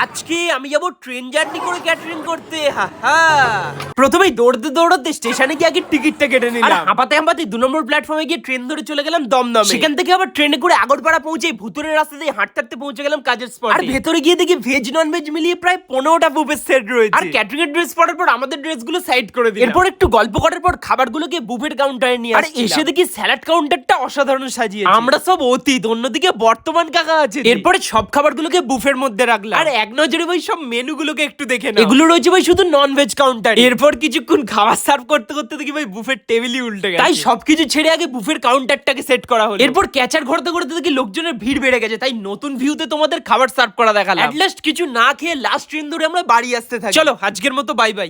আজকে আমি যাবো ট্রেন জার্নি করে ক্যাটারিং করতে। প্রথমেই দৌড়তে দৌড়তে স্টেশনে গিয়ে আগে টিকিটটা কেটে নিলাম। হাঁপাতে হাঁপাতে 2 নম্বর প্ল্যাটফর্মে গিয়ে ট্রেন ধরে চলে গেলাম দমদমে। সেখান থেকে আবার ট্রেনে করে আগরপাড়া পৌঁছে ভুতুরের রাস্তা দিয়ে হাঁটতে হাঁটতে পৌঁছে গেলাম কাজের স্পটে। আর ভেতরে গিয়ে দেখি ভেজ নন ভেজ মিলিয়ে প্রায় 15টা বুফের সেট রয়েছে। আর ক্যাটারিং এর ড্রেস পরার পর আমাদের ড্রেসগুলো সাইড করে দিলাম। এরপর একটু গল্প করার পর খাবারগুলোকে বুফের কাউন্টারে নিয়ে আসলাম। আর এসে দেখি স্যালাড কাউন্টারটা অসাধারণ সাজিয়েছে। আমরা সব অতীত, অন্যদিকে বর্তমান কাকা আছে। এরপরে সব খাবারগুলোকে বুফের মধ্যে রাখলাম। আর এক নজরে ভাই সব মেনুগুলোকে একটু দেখে নাও। এগুলো রয়েছে ভাই শুধু নন ভেজ কাউন্টার। এরপর কিছুক্ষণ খাবার সার্ভ করতে করতে দেখি ভাই বুফের টেবিলই উল্টে গেছে। তাই সবকিছু ছেড়ে আগে বুফের কাউন্টারটাকে সেট করা হলো। এরপর ক্যাচার ঘরতে ঘরতে দেখি লোকজনের ভিড় বেড়ে গেছে। তাই নতুন ভিউতে তোমাদের খাবার সার্ভ করা দেখালাম। এট লাস্ট কিছু না খেয়ে লাস্ট ট্রেন ধরে আমরা বাড়ি আসতে থাকি। চলো আজকের মতো বাই বাই।